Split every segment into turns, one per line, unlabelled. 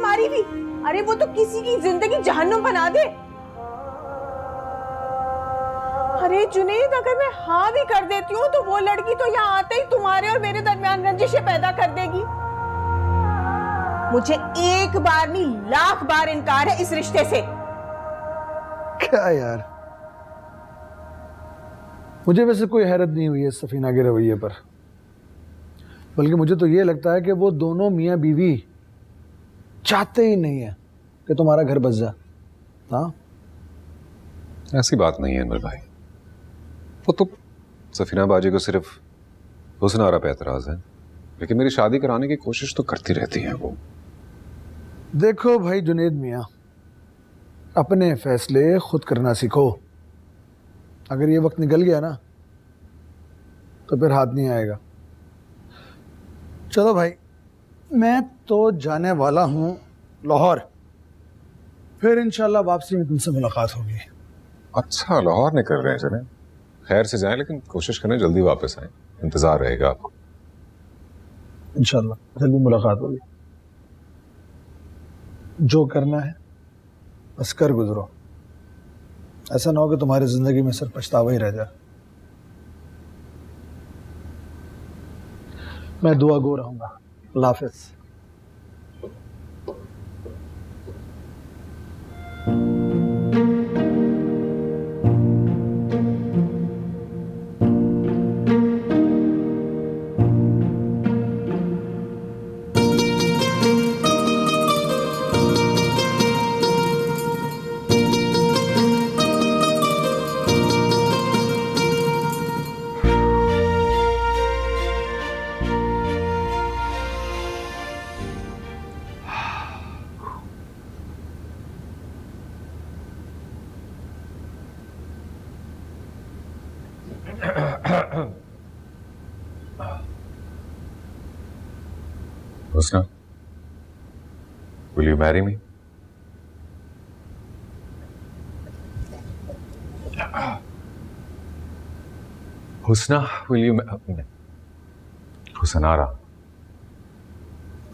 मारी भी। अरे वो तो किसी की जिंदगी जहन्नुम बना दे। अरे जुनेद, अगर मैं हाँ भी कर देती हूँ तो वो लड़की तो यहाँ आते ही तुम्हारे और मेरे दरमियान रंजिशें पैदा कर देगी। मुझे एक बार नहीं लाख बार इनकार है इस रिश्ते से।
क्या यार, मुझे वैसे कोई हैरत नहीं हुई है सफीना के रवैये पर, बल्कि मुझे तो ये लगता है कि वो दोनों मियाँ बीवी चाहते ही नहीं है कि तुम्हारा घर बस जाए। हाँ,
ऐसी बात नहीं है अनवर भाई। वो तो सफीना बाजी को सिर्फ हुस्न आरा पे एतराज है, लेकिन मेरी शादी कराने की कोशिश तो करती रहती है वो।
देखो भाई जुनेद मियाँ, अपने फैसले खुद करना सीखो। अगर ये वक्त निकल गया ना तो फिर हाथ नहीं आएगा। चलो भाई, मैं तो जाने वाला हूँ लाहौर, फिर इंशाल्लाह वापसी में तुमसे मुलाकात होगी।
अच्छा, लाहौर निकल रहे हैं चले, खैर से जाएं, लेकिन कोशिश करें जल्दी वापस आएं, इंतजार रहेगा आपको।
इंशाल्लाह जल्दी मुलाकात होगी। जो करना है बस कर गुजरो, ऐसा ना हो कि तुम्हारी जिंदगी में सिर्फ पछतावा ही रह जाए। मैं दुआ गो रहूंगा। अल्लाह हाफिज।
हुस्ना, will you marry me? Husna, will you हुसनारा,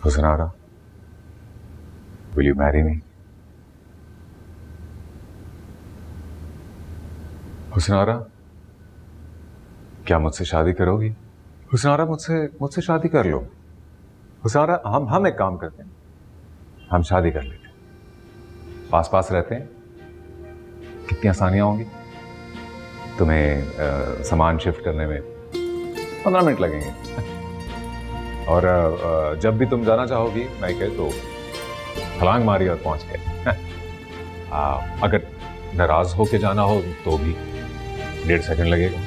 हुसनारा, will you marry me? हुसनारा, क्या मुझसे शादी करोगी? हुसनारा, मुझसे शादी कर लो। हुसनारा, हम एक काम करते हैं, हम शादी कर लेते हैं, पास पास रहते हैं, कितनी आसानियां होंगी। तुम्हें सामान शिफ्ट करने में 15 मिनट लगेंगे, और जब भी तुम जाना चाहोगी मैं कह तो छलांग मारी और पहुंच गए। अगर नाराज होके जाना हो तो भी 1.5 सेकंड लगेगा।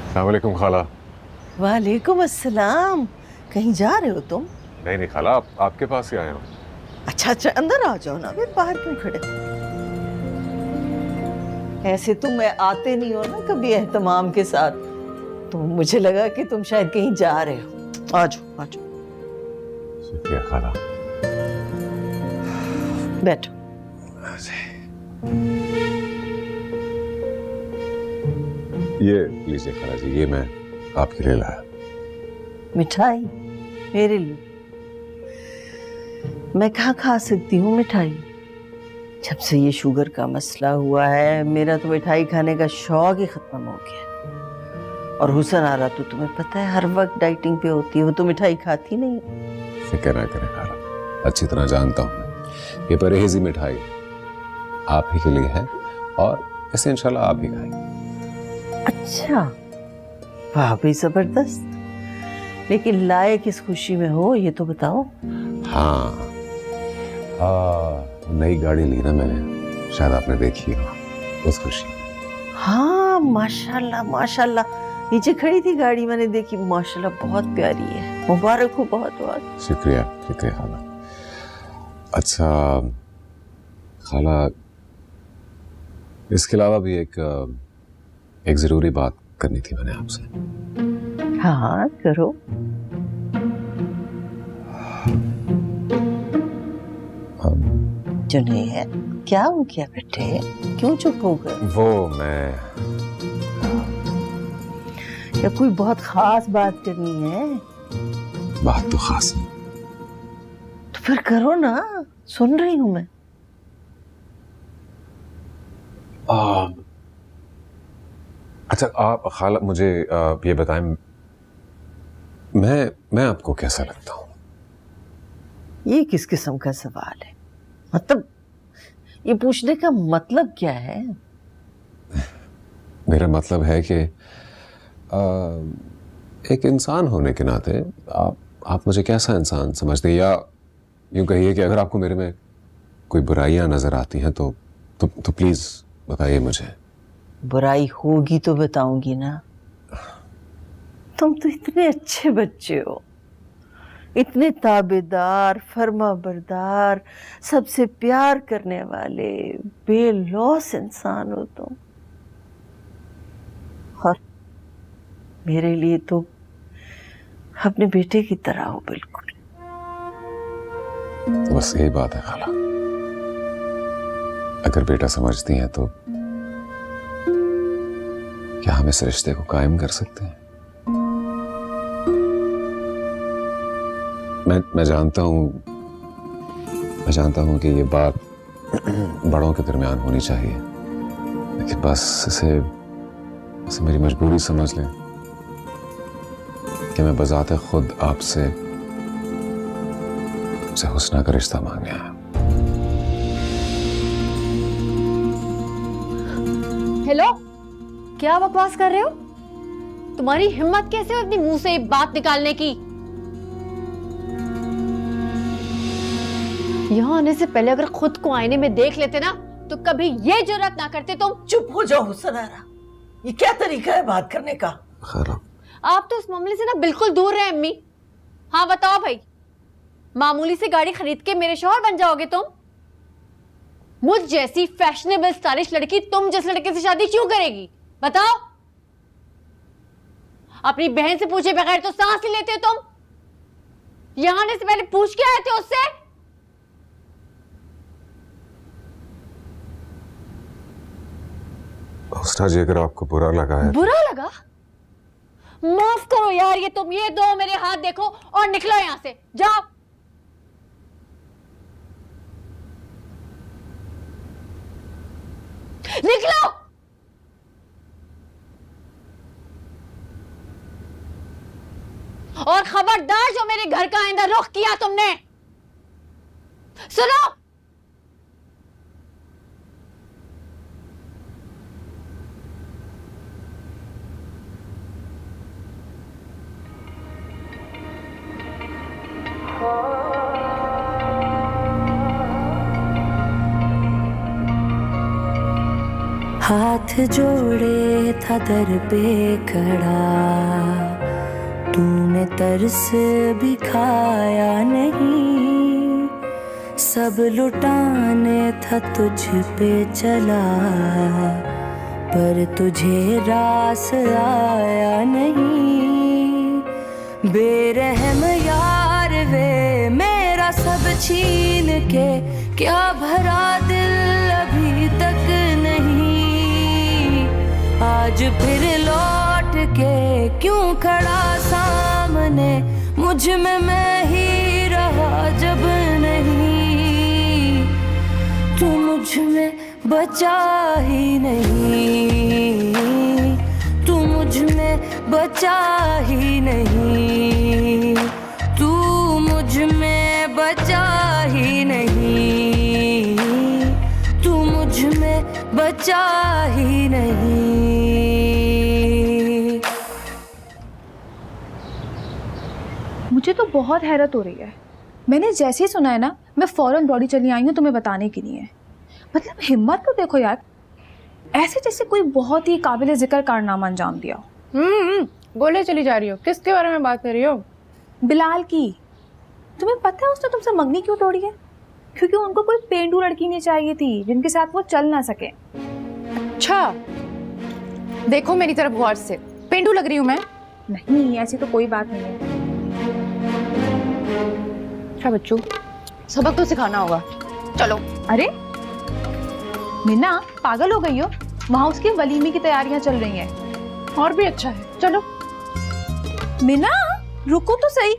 अस्सलामुअलैकुम खाला।
वालेकुम अस्सलाम। कहीं जा रहे हो तुम?
नहीं खाला, आपके पास ही आया हूँ।
अच्छा अच्छा, अंदर आ जाओ ना, फिर बाहर क्यों खड़े? ऐसे तुम मैं आते नहीं हो ना कभी एहतमाम के साथ, तो मुझे लगा कि तुम शायद कहीं जा रहे हो। आ जाओ आ जाओ।
शुक्रिया खाला।
बैठो।
ये लीजिए खाला जी, ये मैं आपके लिए लाया।
मिठाई मेरे लिए? मैं कहाँ खा सकती हूँ मिठाई? जब से ये शुगर का मसला हुआ है मेरा तो मिठाई खाने का शौक ही खत्म हो गया। और हुसन आ रहा तो तुम्हें पता है हर वक्त डाइटिंग पे होती है, वो तो मिठाई खाती नहीं।
फिक्र ना करें खाला, अच्छी तरह जानता हूँ मैं, ये परहेजी मिठाई आप ही के लिए है, और इसे इंशाल्लाह आप ही खाएंगे।
अच्छा, वाह भी जबरदस्त। लेकिन लाए किस खुशी में हो ये तो बताओ।
हाँ, नई गाड़ी ली ना मैंने, शायद आपने देखी हो, उस खुशी।
हाँ माशाल्लाह माशाल्लाह, नीचे खड़ी थी गाड़ी, मैंने देखी, माशाल्लाह बहुत प्यारी है, मुबारक हो बहुत बहुत।
शुक्रिया शुक्रिया खाला। अच्छा खाला, इसके अलावा भी एक जरूरी बात करनी थी मैंने आपसे।
हाँ करो। जुनैद, क्या हो गया बेटे, क्यों चुप हो गए?
वो मैं
या कोई बहुत खास बात करनी है?
बात तो खास है।
तो फिर करो ना, सुन रही हूं मैं।
अच्छा आप खाला मुझे ये बताएं, मैं आपको कैसा लगता हूँ?
ये किस किस्म का सवाल है? मतलब ये पूछने का मतलब क्या है?
मेरा मतलब है कि एक इंसान होने के नाते आप मुझे कैसा इंसान समझते हैं, या यूं कहिए कि अगर आपको मेरे में कोई बुराइयां नजर आती हैं तो प्लीज बताइए मुझे।
बुराई होगी तो बताऊंगी ना। तुम तो इतने अच्छे बच्चे हो, इतने ताबेदार, फर्मा बरदार, सबसे प्यार करने वाले, बेलौस इंसान हो तुम। और मेरे लिए तो अपने बेटे की तरह हो बिल्कुल।
तो बस यही बात है खाला, अगर बेटा समझती हैं तो क्या हम इस रिश्ते को कायम कर सकते हैं? मैं जानता हूं कि ये बात बड़ों के दरमियान होनी चाहिए, लेकिन बस इसे मेरी मजबूरी समझ लें कि मैं बजाते खुद आपसे हुस्ना का रिश्ता मांगने आया।
हेलो, क्या बकवास कर रहे हो? तुम्हारी हिम्मत कैसे हो अपने मुंह से ये बात निकालने की? यहाँ आने से पहले अगर खुद को आईने में देख लेते ना तो कभी ये जुर्रत ना करते तुम।
चुप हो जाओ हुसन आरा, ये क्या तरीका है बात करने का?
आप तो इस मामले से ना बिल्कुल दूर रहे अम्मी। हाँ बताओ भाई, मामूली सी गाड़ी खरीद के मेरे शौहर बन जाओगे तुम? मुझ जैसी फैशनेबल स्टाइलिश लड़की तुम जिस लड़के से शादी क्यों करेगी बताओ? अपनी बहन से पूछे बगैर तो सांस नहीं लेते हो तुम। यहां आने से पहले पूछ के आए थे उससे?
हुस्ना जी, अगर आपको बुरा लगा है।
बुरा लगा? माफ करो यार, ये तुम ये दो मेरे हाथ देखो और निकलो यहां से, जाओ। निकलो। और खबरदार जो मेरे घर का आइंदा रुख किया तुमने, सुनो।
हाथ जोड़े था दर पे खड़ा, तूने तरस भी खाया नहीं। सब लुटाने था तुझ पे चला, पर तुझे रास आया नहीं। बेरहम यार वे मेरा सब छीन के, क्या भरा दिल अभी तक नहीं। आज फिर लौट के क्यों खड़ा सामने, मुझ में मैं ही रहा जब नहीं। तू मुझ में बचा ही नहीं, तू मुझ में बचा ही नहीं। तू मुझ में बचा ही नहीं, तू मुझ में बचा ही नहीं।
मुझे तो बहुत हैरत हो रही है। मैंने जैसे ही सुना है ना, मैं फौरन दौड़ी चली आई हूँ तुम्हें बताने के लिए। मतलब हिम्मत तो देखो यार, ऐसे जैसे कोई बहुत ही काबिल जिक्र कारनामा अंजाम दिया हो।
बोले चली जा रही हो, किसके बारे में बात कर रही हो?
बिलाल की। तुम्हें पता है उसने तुमसे मंगनी क्यों तोड़ी है? क्योंकि उनको कोई पेंडू लड़की नहीं चाहिए थी जिनके साथ वो चल ना सके।
अच्छा, देखो मेरी तरफ गौर से, पेंडू लग रही हूँ मैं?
नहीं, ऐसी तो कोई बात नहीं है।
अच्छा बच्चों, सबक तो सिखाना होगा, चलो।
अरे मीना, पागल हो गई हो? वहां उसकी वलीमे की तैयारियां चल रही हैं।
और भी अच्छा है, चलो।
मीना रुको तो सही।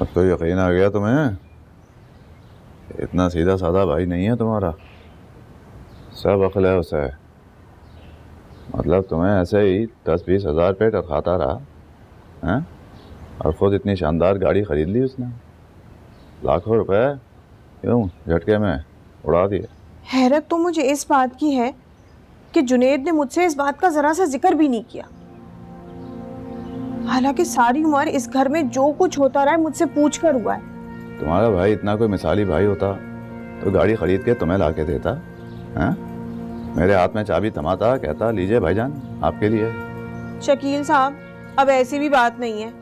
अब तो यकीन आ गया तुम्हें? इतना सीधा साधा भाई नहीं है तुम्हारा, सब अक्ल है उसे। मतलब तुम्हें ऐसे ही 10-20 हज़ार पे खाता रहा हैं, और खुद इतनी शानदार गाड़ी खरीद ली उसने, लाखों रुपए क्यों झटके में उड़ा दिए।
हैरत तो मुझे इस बात की है कि जुनेद ने मुझसे इस बात का जरा सा जिक्र भी नहीं किया। हालांकि सारी उम्र इस घर में जो कुछ होता रहा है मुझसे पूछ कर हुआ है।
तुम्हारा भाई इतना कोई मिसाली भाई होता तो गाड़ी खरीद के तुम्हें ला के देता हैं? मेरे हाथ में चाबी थमाता, कहता लीजिए भाईजान आपके लिए।
शकील साहब, अब ऐसी भी बात नहीं है।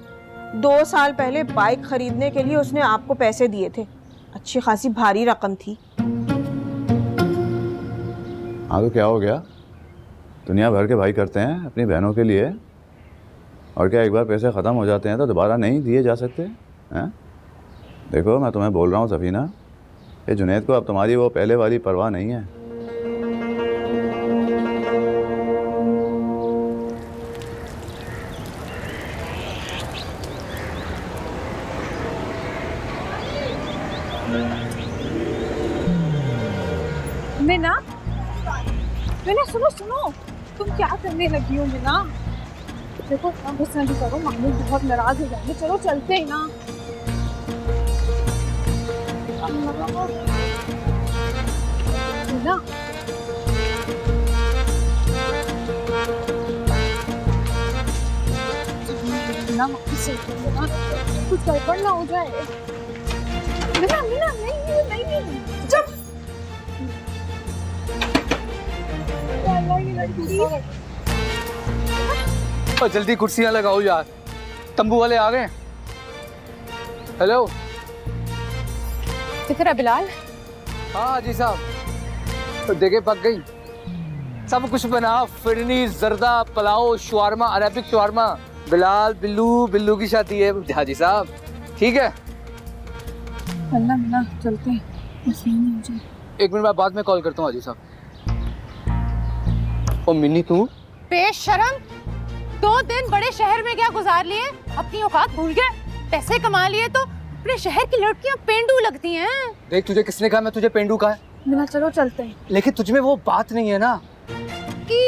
2 साल पहले बाइक खरीदने के लिए उसने आपको पैसे दिए थे, अच्छी खासी भारी रकम थी।
हाँ तो क्या हो गया, दुनिया भर के भाई करते हैं अपनी बहनों के लिए, और क्या एक बार पैसे ख़त्म हो जाते हैं तो दोबारा नहीं दिए जा सकते हैं? देखो मैं तुम्हें बोल रहा हूँ सफीना, ये जुनैद को अब तुम्हारी वो पहले वाली परवाह नहीं है।
मीना, मीना सुनो सुनो, तुम क्या करने लगी हो मीना? देखो अब गुस्सा नहीं करो, मामू बहुत नाराज हो जाएंगे। चलो चलते हैं ना। मीना, मीना से मीना, कुछ गड़बड़ ना हो जाए। मीना मीना नहीं नहीं नहीं, जब
और जल्दी कुर्सियां लगाओ यार, तंबू वाले आ गए। हेलो,
किधर है बिलाल?
हाँ जी साहब, तो देखे पक गई, सब कुछ बना, फिरनी, जर्दा, pulao, shawarma, Arabic shawarma. Bilal Billu, Billu की शादी है हाजी साहब, ठीक है?
अल्लाह मीना चलते हैं, मसला नहीं हो जाए।
1 मिनट मैं बाद में कॉल करता हूँ हाजी साहब। ओ मिन्नी तू
बेशरम, 2 दिन बड़े शहर में क्या गुजार लिए, अपनी औकात भूल गए। पैसे कमा लिए तो अपने शहर की लड़कियां पेंडू लगती हैं।
देख, तुझे किसने कहा मैं तुझे पेंडू कहा है?
मीना चलो चलते हैं।
लेकिन तुझमें वो बात नहीं है ना
कि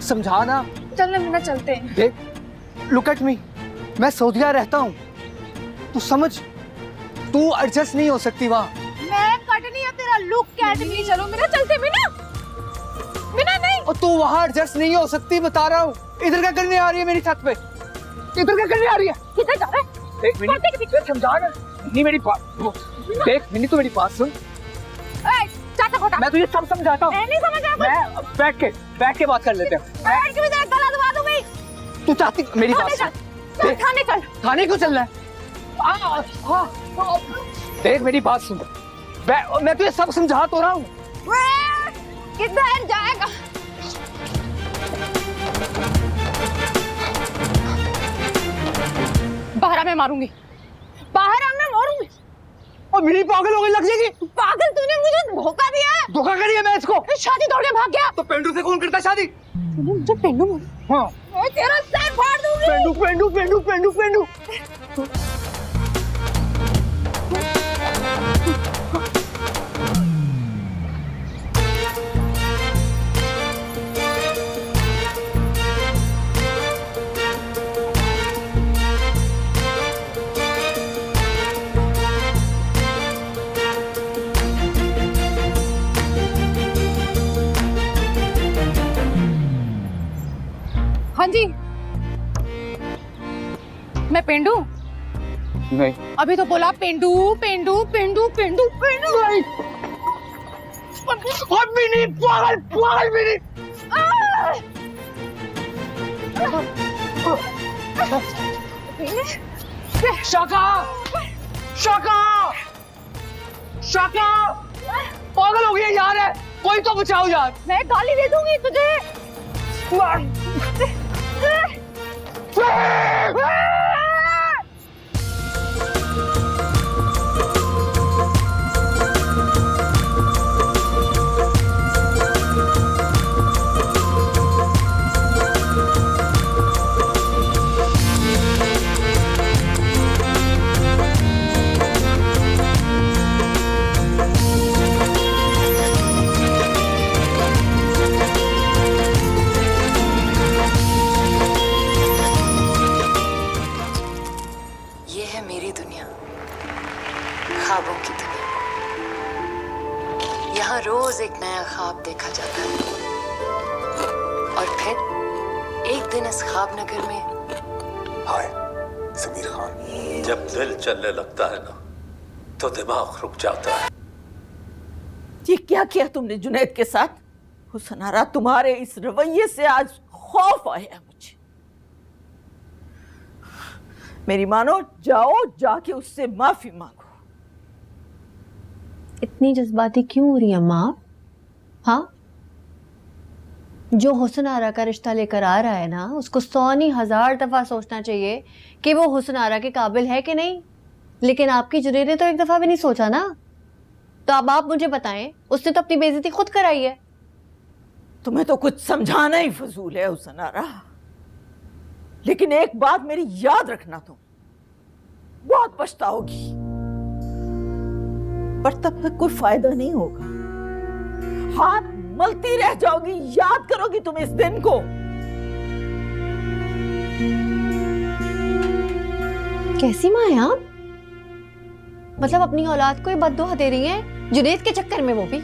समझा ना।
चलना मीना, चलते हैं।
देख, लुक एट मी, मैं सऊदीया रहता हूँ, तू समझ, तू एडजस्ट नहीं हो सकती वहाँ।
मैं कट नहीं है तेरा लुक कैट भी। चलो मीना, चलते मीना। मीना नहीं,
और तू वहाँ एडजस्ट नहीं हो सकती, बता रहा हूँ। इधर क्या करने आ रही है मेरी छत पे? इधर क्या करने आ रही है?
किधर जा रहा है?
देख मिनी, समझा ना। नहीं मेरी बात देख मिनी, तू मेरी बात सुन।
चाचा खोटा,
मैं तुझे सब समझाता हूँ।
नहीं समझ रहा।
मैं बैठ के बात कर लेते हैं।
बैठ के भी तेरा गला दबा दूंगी।
तू चाहती मेरी बात सुन। देख,
थाने चल।
थाने क्यों चल रहा है? देख मेरी बात सुन, मैं तुझे सब समझा तो रहा हूँ।
किधर जाएगा? बाहर आ, मैं मारूंगी। बाहर आ, मैं मारूंगी।
और मिनी पागल हो गई लग जाएगी।
पागल, तूने मुझे धोखा दिया है।
धोखा करिए मैं इसको।
शादी तोड़ के भाग गया।
तो पेंडू से कौन करता है शादी?
तूने मुझे पेंडू बोला।
हाँ,
मैं तेरा सर फाड़ दूंगी।
पेंडू पेंडू पेंडू पेंडू पेंडू।
हाँ जी, मैं पेंडू।
नहीं
अभी तो बोला पेंडू पेंडू पेंडू पेंडू पेंडू
अभी नहीं, पागल पागल भी नहीं। शाका शाका शाका पागल हो गया यार है, कोई तो बचाओ यार।
मैं गाली दे दूंगी तुझे।
ये है मेरी दुनिया, ख्वाबों की दुनिया। यहाँ रोज एक नया ख्वाब देखा जाता है और फिर एक दिन इस ख्वाब नगर में
हाय समीर खान, जब दिल चलने लगता है ना तो दिमाग रुक जाता है।
ये क्या किया तुमने जुनैद के साथ? हुसन आरा, तुम्हारे इस रवैये से आज खौफ आया मुझे। मेरी मानो, जाओ जाके उससे माफी मांगो।
इतनी जज्बाती क्यों हो रही है अम्मा आप? हाँ, जो हुसन आरा का रिश्ता लेकर आ रहा है ना, उसको 100 नहीं 1000 दफा सोचना चाहिए कि वो हुसन आरा के काबिल है कि नहीं। लेकिन आपकी जुनैद ने तो एक दफा भी नहीं सोचा ना। तो अब आप मुझे बताएं, उसने तो अपनी बेइज्जती खुद कराई है।
तुम्हें तो कुछ समझाना ही फजूल है हुसन आरा। लेकिन एक बात मेरी याद रखना, तुम बहुत पछताओगी, पर तब तक कोई फायदा नहीं होगा। हाथ मलती रह जाओगी, याद करोगी तुम इस दिन को।
कैसी माँ है आप? मतलब अपनी औलाद को ही बद्दुआ दे रही हैं, जुनैद के चक्कर में, वो भी।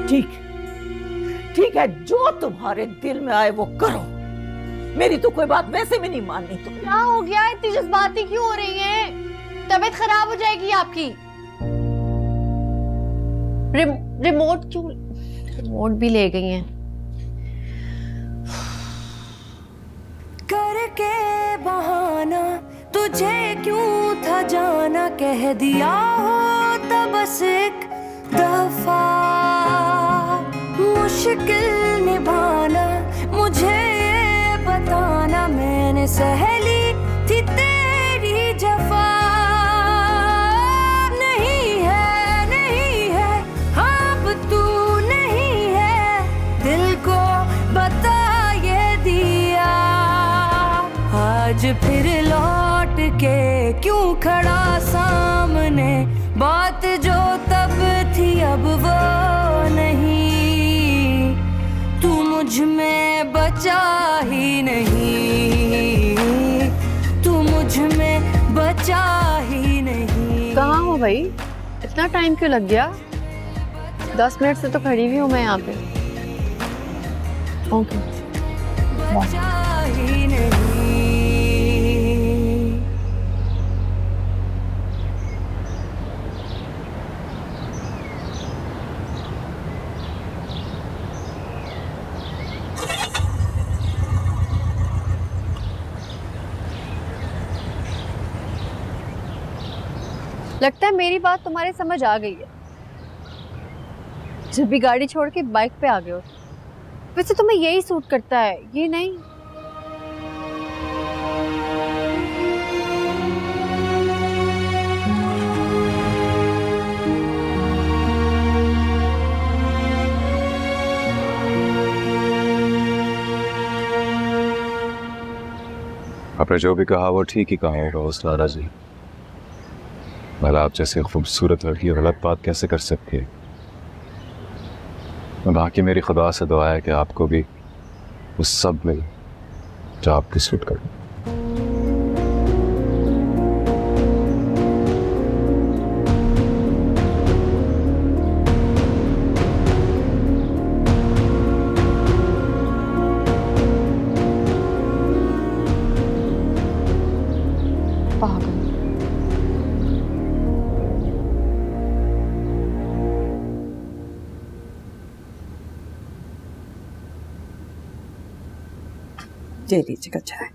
ठीक ठीक है, जो तुम्हारे दिल में आए वो करो। मेरी तो कोई बात वैसे भी नहीं माननी तुम।
क्या हो गया? इतनी जज्बाती क्यों हो रही हैं? तबीयत खराब हो जाएगी आपकी। रिमोट भी ले गई हैं।
करके बहाना तुझे क्यों था जाना, कह दिया होता बस एक दफा। मुश्किल निभाना मुझे ये बताना, मैंने सहली थी तेरी जफा। नहीं है हाँ अब तू नहीं है, दिल को बता ये दिया। आज फिर लौट के क्यों खड़ा सामने, बात जो तब थी अब वो नहीं। तू मुझ में बचा ही नहीं, तू मुझ में बचा ही नहीं।
कहाँ हो भाई? इतना टाइम क्यों लग गया? 10 मिनट से तो खड़ी हुई हूँ मैं यहाँ पे। ओके।
बचा ही नहीं।
लगता है मेरी बात तुम्हारे समझ आ गई है। जब भी गाड़ी छोड़ के बाइक पे आ गए हो। वैसे तुम्हें यही सूट करता है, ये नहीं।
आपने जो भी कहा वो ठीक ही कहा होगा उस्तादा जी। भला आप जैसे खूबसूरत लड़की गलत बात कैसे कर सकती है? बाकी मेरी खुदा से दुआ है कि आपको भी उस सब मिले जो आपकी सूट करे।
पागल।
ले लीजिएगा चाय।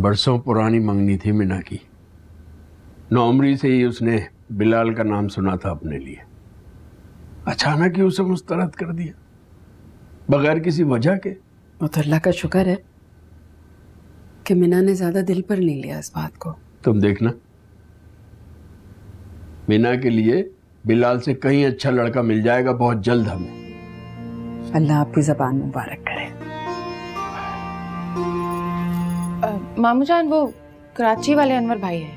बरसों पुरानी मंगनी थी मीना की। नौमरी से ही उसने बिलाल का नाम सुना था अपने लिए। अचानक ही उसे मुस्तरद कर दिया बगैर किसी वजह के।
वो तो अल्लाह का शुक्र है कि मीना ने ज्यादा दिल पर नहीं लिया इस बात को।
तुम देखना, मीना के लिए बिलाल से कहीं अच्छा लड़का मिल जाएगा बहुत जल्द हमें।
अल्लाह आपकी ज़बान मुबारक करे।
मामू जान, वो कराची वाले अनवर भाई है।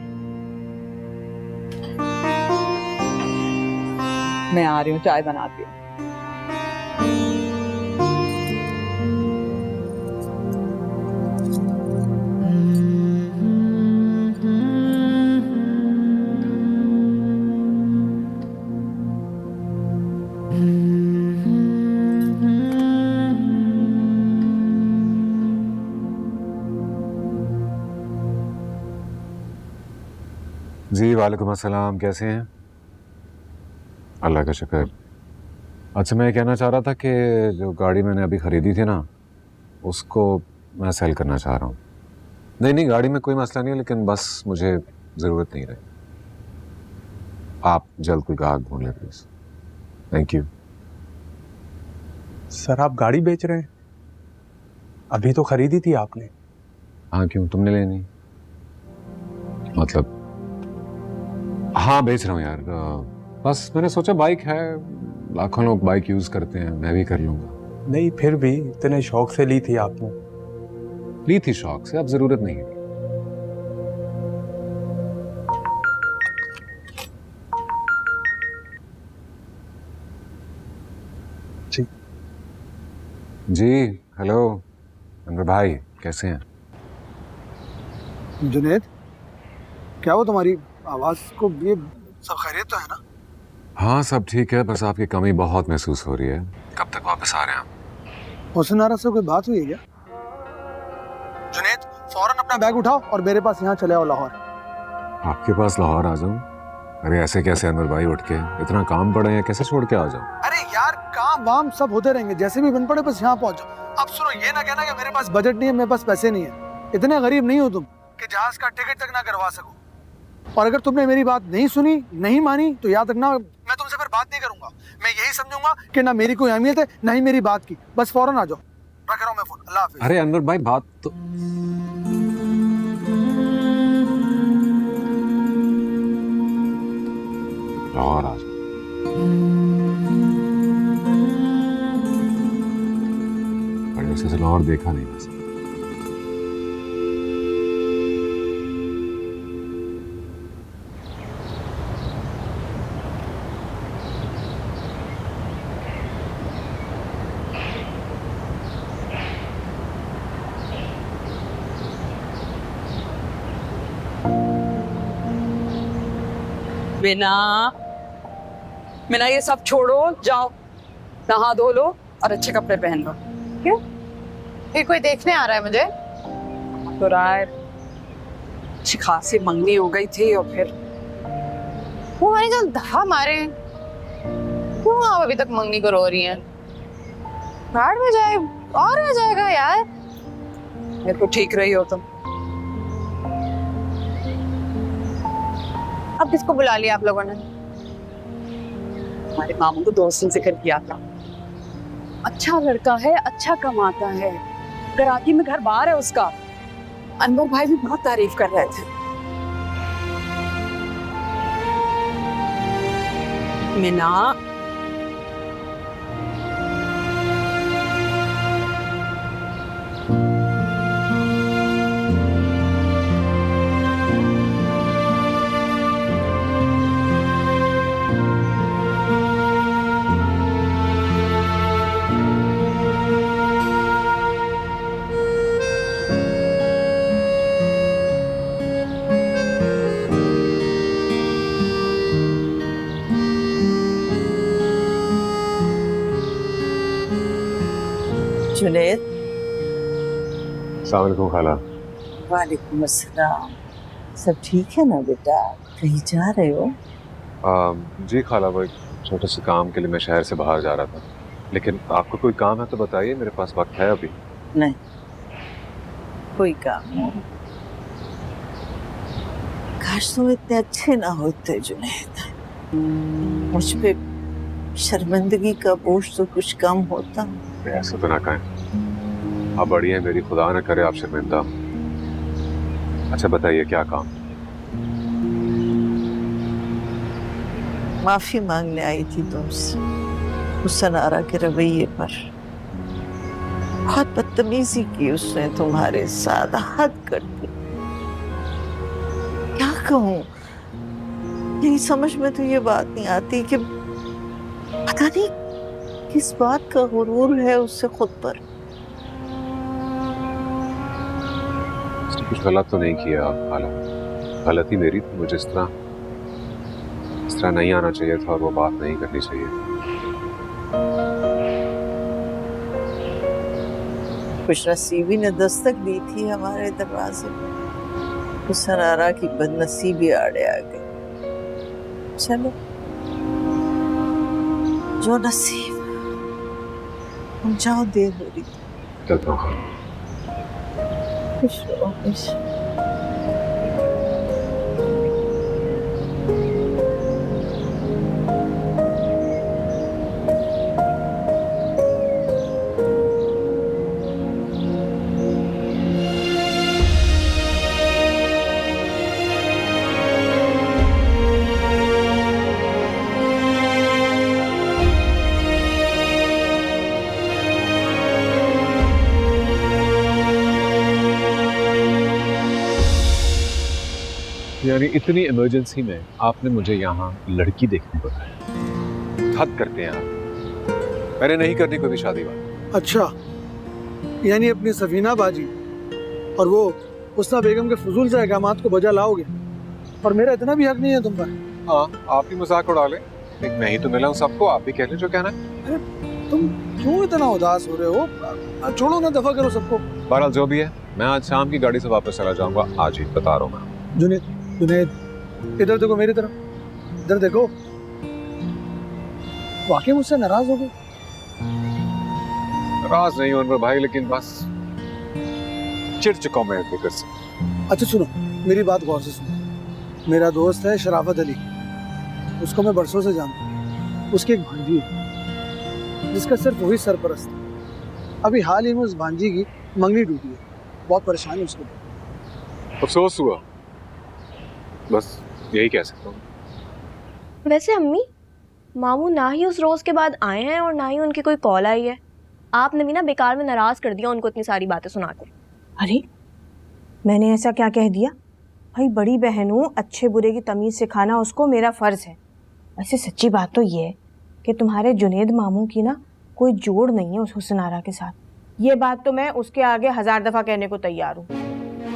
मैं आ रही हूँ, चाय बनाती हूँ।
जी वालेकुम अस्सलाम, कैसे हैं? अल्लाह का शुक्र। अच्छा, मैं कहना चाह रहा था कि जो गाड़ी मैंने अभी ख़रीदी थी ना, उसको मैं सेल करना चाह रहा हूँ। नहीं, गाड़ी में कोई मसला नहीं है, लेकिन बस मुझे ज़रूरत नहीं रही। आप जल्द कोई ग्राहक ढूंढ लें प्लीज़। Thank you.
सर, आप गाड़ी बेच रहे हैं? अभी तो खरीदी थी आपने।
हाँ, क्यों, तुमने लेनी? मतलब हाँ, बेच रहा हूँ यार। बस मैंने सोचा बाइक है, लाखों लोग बाइक यूज़ करते हैं, मैं भी कर लूँगा।
नहीं, फिर भी इतने शौक से ली थी आपने।
ली थी शौक से, अब ज़रूरत नहीं है।
जी
जी, हेलो अनवर भाई, कैसे हैं?
जुनेद, क्या वो तुम्हारी आवाज़ को ये सब खैरियत तो है ना?
हाँ, सब ठीक है, बस आपकी कमी बहुत महसूस हो रही है। कब तक वापस आ रहे हैं आप?
हुसन आरा से कोई बात हुई है क्या? जुनेद, फौरन अपना बैग उठाओ और मेरे पास यहाँ चले आओ लाहौर।
आपके पास लाहौर आ जाऊं? अरे ऐसे कैसे अनवर भाई, उठ के इतना काम पड़े हैं, कैसे छोड़ के आ जाऊं?
अरे यार, काम वाम सब होते रहेंगे, जैसे भी बन पड़े बस यहाँ पहुंच जाओ। अब सुनो, ये ना कहना कि मेरे पास बजट नहीं है, मेरे पास पैसे नहीं है। इतने गरीब नहीं हो तुम कि जहाज का टिकट तक ना करवा सको। और अगर तुमने मेरी बात नहीं सुनी, नहीं मानी, तो याद रखना मैं तुमसे फिर बात नहीं करूंगा। मैं यही समझूंगा कि ना मेरी कोई अहमियत है, ना ही मेरी बात की। बस फौरन आ जाओ। रख रहा हूं मैं फोन। अल्लाह हाफिज।
अरे अनवर भाई, बात तो लाहौर आ जाओ। वैसे से लाहौर देखा नहीं वैसे।
मीना, ये सब छोड़ो, जाओ नहा धो लो और अच्छे कपड़े पहन लो। क्यों?
फिर कोई देखने आ रहा है मुझे?
तो राय अच्छी खासी मंगनी हो गई थी और फिर
वो हमारे जो दफा मारे हैं, क्यों आप अभी तक मंगनी को रो रही हैं? भाड़ में जाए और आ जाएगा यार।
मेरे को ठीक रही हो तुम।
अब किसको बुला लिया आप लोगों ने?
हमारे मामू को दोस्त ने जिक्र किया था, अच्छा लड़का है, अच्छा कमाता है, कराची में घर बार है उसका। अनवर भाई भी बहुत तारीफ कर रहे थे। मीना, जुनेद।
अस्सलाम वालेकुम खाला।
वालेकुम अस्सलाम। सब ठीक है ना बेटा? कहीं जा रहे हो?
जी खाला, वो एक छोटे से काम के लिए मैं शहर से बाहर जा रहा था। लेकिन आपको कोई काम है तो बताइए, मेरे पास वक्त है अभी।
नहीं, कोई काम नहीं। काश तुम इतने अच्छे ना होते जुनैद, मुझ पे शर्मिंदगी का बोझ तो कुछ कम होता।
ऐसा तो ना कहें, आप बड़ी हैं मेरी, खुदा न करे आप शर्मिंदा हो। अच्छा बताइए क्या काम?
माफी मांगने आई थी तुमसे हुसन आरा के रवैये पर। बहुत बदतमीजी की उसने तुम्हारे साथ, हद कर दी। क्या कहूँ, मेरी समझ में तो ये बात नहीं आती कि पता नहीं किस बात का गुरूर है उससे खुद पर।
उसने कुछ गलत तो नहीं किया खाला, गलती मेरी थी, मुझे इस तरह नहीं आना चाहिए था और वो बात नहीं करनी चाहिए।
खुशनसीबी ने दस्तक दी थी हमारे दरवाजे पे, हुसन आरा की बदनसीबी आड़े आ गई। चलो जो नसीब, हम जाओ, देर हो रही।
चलता हूँ।
खुश रहो, खुश।
यानी इतनी इमरजेंसी में आपने मुझे यहाँ लड़की देखने को लाया? हद करते हैं आप, मैंने नहीं करनी कोई भी शादी वाली।
अच्छा, यानी अपनी सफीना बाजी और वो हुस्ना बेगम के फजूल से अहकामात को बजा लाओगे और मेरा इतना भी हक नहीं है तुम पर?
हाँ, आप ही मजाक उड़ा ले, एक मैं ही तो मिला हूँ सबको, आप भी कह लें जो कहना है।
अरे तुम क्यों इतना उदास हो रहे हो? छोड़ो ना, दफा करो सबको।
बहरहाल जो भी है, मैं आज शाम की गाड़ी से वापस चला जाऊंगा, आज ही बता रहा हूँ मैं।
जुनैद, जुनैद, इधर देखो, मेरी तरफ इधर देखो। वाकई मुझसे नाराज हो गए?
नाराज नहीं हूँ अनवर भाई, लेकिन बस चिढ़ चुका हूं मैं फिक्र से।
अच्छा सुनो, मेरी बात गौर से सुनो। मेरा दोस्त है शराफत अली, उसको मैं बरसों से जानता हूँ। उसकी एक भांजी है जिसका सिर्फ वही सरपरस्त है। अभी हाल ही में उस भांजी की मंगनी टूटी है, बहुत परेशान है उसको।
अफसोस हुआ, बस यही कह सकता हूँ।
वैसे अम्मी, मामू ना ही उस रोज के बाद आए हैं और ना ही उनकी कोई कॉल आई है। आपने भी ना बेकार में नाराज कर दिया उनको इतनी सारी बातें सुनाकर।
अरे मैंने ऐसा क्या कह दिया? भाई बड़ी बहन हूँ, अच्छे बुरे की तमीज़ सिखाना उसको मेरा फ़र्ज़ है। वैसे सच्ची बात तो ये है कि तुम्हारे जुनैद मामू की ना कोई जोड़ नहीं है उस हुस्न आरा के साथ। ये बात तो मैं उसके आगे 1000 दफ़ा कहने को तैयार हूँ।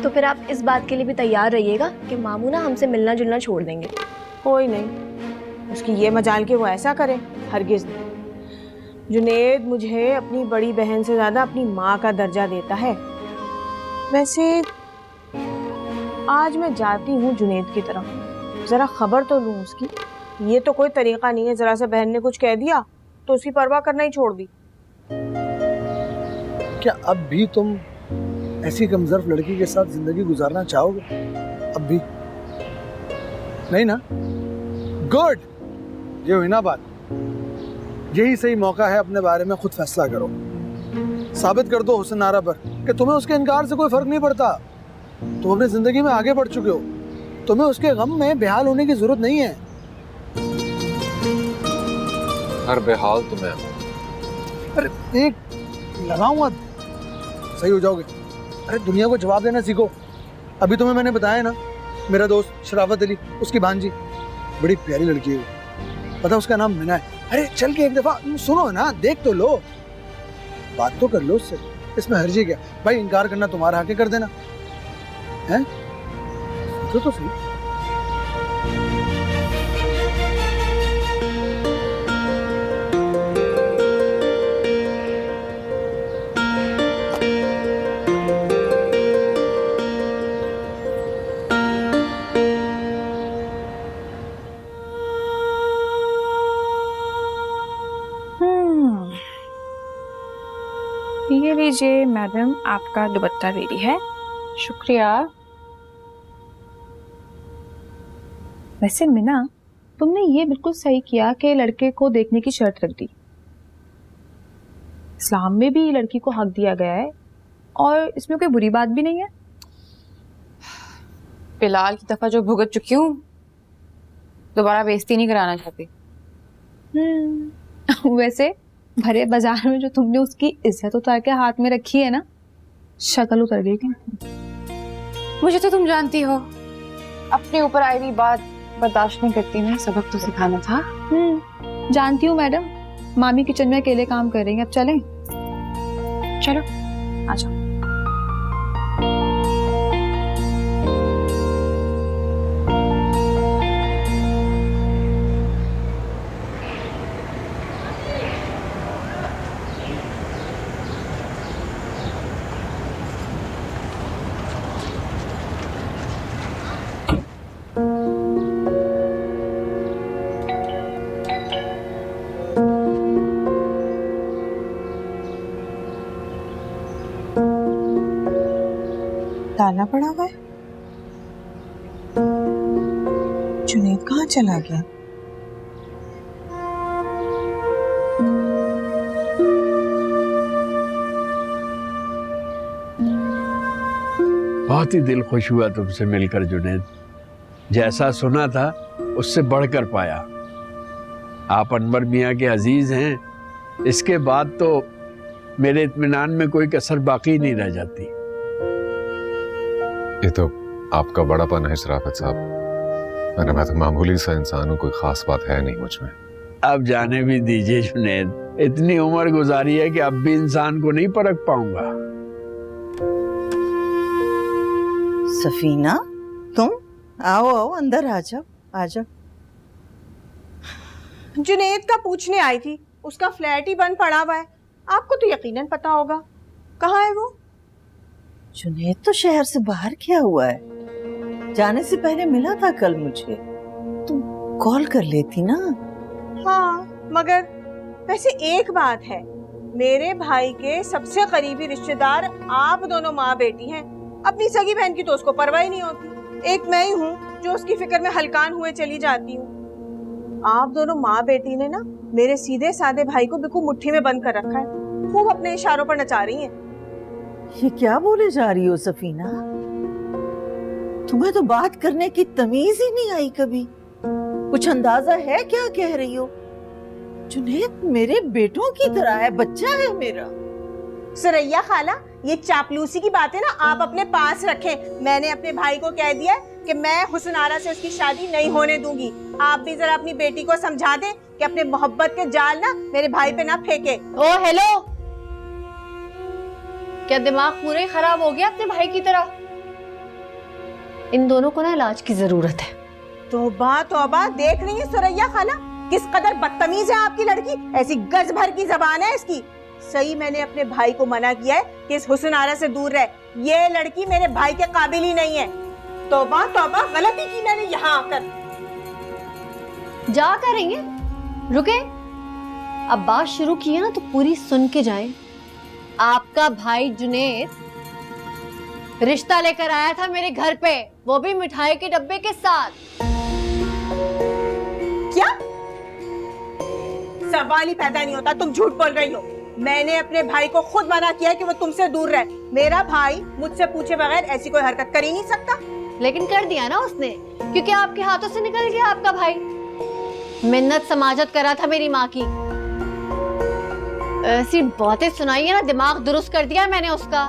तो फिर आप इस बात के लिए भी तैयार रहिएगा कि मामू ना हमसे मिलना जुलना छोड़ देंगे।
कोई नहीं, उसकी ये मजाल कि वो ऐसा करे, हरगिज़ नहीं। जुनैद मुझे अपनी बड़ी बहन से ज़्यादा अपनी माँ का दर्जा देता है। वैसे आज मैं जाती हूँ जुनैद की तरफ, ज़रा खबर तो लूँ उसकी। ये तो कोई तरीक़ा नहीं है, ज़रा सा बहन ने कुछ कह दिया तो उसकी परवाह करना ही छोड़ दी।
क्या अब भी तुम ऐसी कमजोर लड़की के साथ जिंदगी गुजारना चाहोगे? अब भी नहीं ना? गुड, ये हुई ना बात। यही सही मौका है, अपने बारे में खुद फैसला करो। साबित कर दो हुस्न आरा पर कि तुम्हें उसके इनकार से कोई फर्क नहीं पड़ता। तुम अपनी जिंदगी में आगे बढ़ चुके हो, तुम्हें उसके गम में बेहाल होने की जरूरत नहीं है।
हर बेहाल तुम्हें।
अरे एक लगाऊंगा, सही हो जाओगे। अरे दुनिया को जवाब देना सीखो। अभी तुम्हें मैंने बताया ना, मेरा दोस्त शराफत अली, उसकी भांजी बड़ी प्यारी लड़की है वो, पता उसका नाम मीना है। अरे चल के एक दफा सुनो ना, देख तो लो, बात तो कर लो उससे, इसमें हर्जी क्या भाई? इनकार करना तुम्हारा हक है, कर देना है। तो सही।
लीजिए मैडम, आपका दुपट्टा रेडी है। शुक्रिया। वैसे मीना, तुमने ये बिल्कुल सही किया कि लड़के को देखने की शर्त रख दी। इस्लाम में भी लड़की को हक दिया गया है और इसमें कोई बुरी बात भी नहीं है।
बिलाल की दफा जो भुगत चुकी हूँ, दोबारा बेइज्जती नहीं कराना चाहती।
वैसे भरे बाजार में जो तुमने उसकी इज्जत उतार के हाथ में रखी है ना, शक्ल उतर गई क्या?
मुझे तो तुम जानती हो, अपने ऊपर आई हुई बात बर्दाश्त नहीं करती। मैं सबक तो सिखाना था।
जानती हूँ मैडम, मामी किचन में अकेले काम कर रही हैं। अब चलें? चलो आ जाओ।
ताला पड़ा हुआ है। जुनैद कहाँ चला गया?
बहुत ही दिल खुश हुआ तुमसे मिलकर जुनैद। जैसा सुना था उससे बढ़कर पाया। आप अनवर मियाँ के अजीज हैं, इसके बाद तो मेरे इत्मीनान में कोई कसर बाकी नहीं रह जाती।
ये तो आपका बड़ापन है शराफत साहब, वरना मैं तो मामूली सा इंसान हूँ, कोई खास बात है नहीं मुझ में।
अब जाने भी दीजिए जुनैद, इतनी उम्र गुजारी है कि अब भी इंसान को नहीं परख पाऊंगा।
सफीना, तुम आओ आओ अंदर आ जाओ, आ जाओ।
जुनैद का पूछने आई थी, उसका फ्लैट ही बंद पड़ा हुआ है। आपको तो यकीनन पता होगा। कहाँ है वो?
जुनैद तो शहर से बाहर गया हुआ है, जाने से पहले मिला था कल मुझे। तुम कॉल कर लेती ना।
हाँ, मगर वैसे एक बात है, मेरे भाई के सबसे करीबी रिश्तेदार आप दोनों माँ बेटी हैं। अपनी सगी बहन की तो उसको परवाह ही नहीं होती। एक मैं ही हूँ जो उसकी फिक्र में हलकान हुए चली जाती हूँ। आप दोनों माँ बेटी ने ना मेरे सीधे साधे भाई को बिल्कुल मुट्ठी में बंद कर रखा है। खूब अपने इशारों पर नचा रही हैं।
ये क्या बोले जा रही हो सफीना? तुम्हें तो बात करने की तमीज ही नहीं आई कभी। कुछ अंदाजा है क्या कह रही हो? जुनैद मेरे बेटों की तरह है, बच्चा है मेरा।
सुरैया खाला, ये चापलूसी की बातें ना आप अपने पास रखें। मैंने अपने भाई को कह दिया कि मैं हुस्न आरा से उसकी शादी नहीं होने दूंगी। आप भी जरा अपनी बेटी को समझा दें कि अपने मोहब्बत के जाल ना मेरे भाई पे ना फेंके।
ओ हेलो, क्या दिमाग पूरा ही खराब हो गया अपने भाई की तरह? इन दोनों को ना इलाज की जरूरत है।
तौबा तौबा, देख रही है सुरैया खाला किस कदर बदतमीज है आपकी लड़की। ऐसी गज भर की जबान है इसकी। सही मैंने अपने भाई को मना किया है कि इस हुस्न आरा से दूर रहे। ये लड़की मेरे भाई के काबिल ही नहीं है। तौबा तौबा, गलती की मैंने यहाँ आकर।
जा करेंगे, रुके। अब बात शुरू की है ना तो पूरी सुन के जाएं। आपका भाई जुनैद रिश्ता लेकर आया था मेरे घर पे, वो भी मिठाई के डब्बे के साथ।
क्या? सवाल ही पैदा नहीं होता, तुम झूठ बोल रही हो। मैंने अपने भाई को खुद मना किया है कि वो तुमसे दूर रहे। मेरा भाई मुझसे पूछे बगैर ऐसी कोई हरकत कर ही नहीं सकता।
लेकिन कर दिया ना उसने, क्योंकि आपके हाथों से निकल गया आपका भाई। मिन्नत समाजत करा था मेरी माँ की। ऐसी बातें सुनाई है ना, दिमाग दुरुस्त कर दिया मैंने उसका।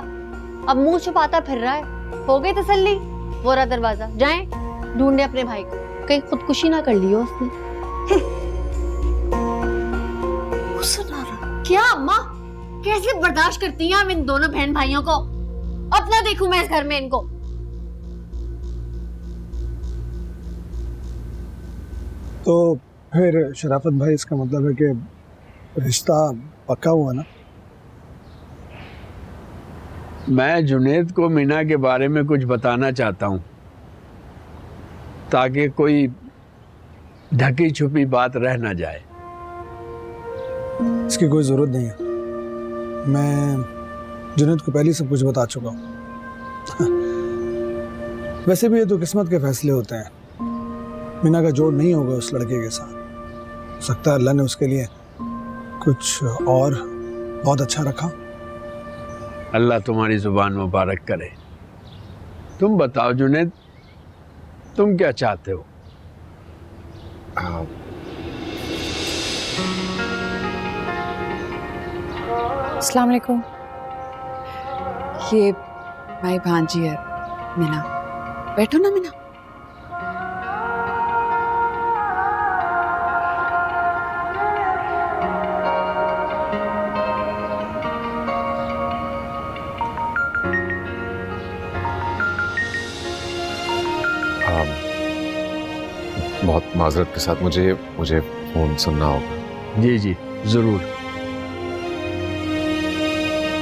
अब मुंह छुपाता फिर रहा है। हो गई तसल्ली? वो रहा दरवाजा, जाएं ढूंढे अपने भाई को, कहीं खुदकुशी ना कर ली हो उसने। क्या अम्मा, कैसे बर्दाश्त करती हैं हम इन दोनों बहन भाइयों को? अपना देखूं मैं इस घर में इनको।
तो फिर शराफत भाई, इसका मतलब है कि रिश्ता पक्का हुआ ना?
मैं जुनैद को मीना के बारे में कुछ बताना चाहता हूँ, ताकि कोई ढकी छुपी बात रह ना जाए।
इसकी कोई ज़रूरत नहीं है। जुनैद को पहले सब कुछ बता चुका हूँ। वैसे भी ये तो किस्मत के फैसले होते हैं। मीना का जोड़ नहीं होगा उस लड़के के साथ। हो सकता है अल्लाह ने उसके लिए कुछ और बहुत अच्छा रखा।
अल्लाह तुम्हारी जुबान मुबारक करे। तुम बताओ जुनैद, तुम क्या चाहते हो?
अस्सलाम वालेकुम। ये भाई भांजी है मीना। बैठो ना मीना।
बहुत माजरत के साथ मुझे फ़ोन सुनना होगा।
जी जी जरूर।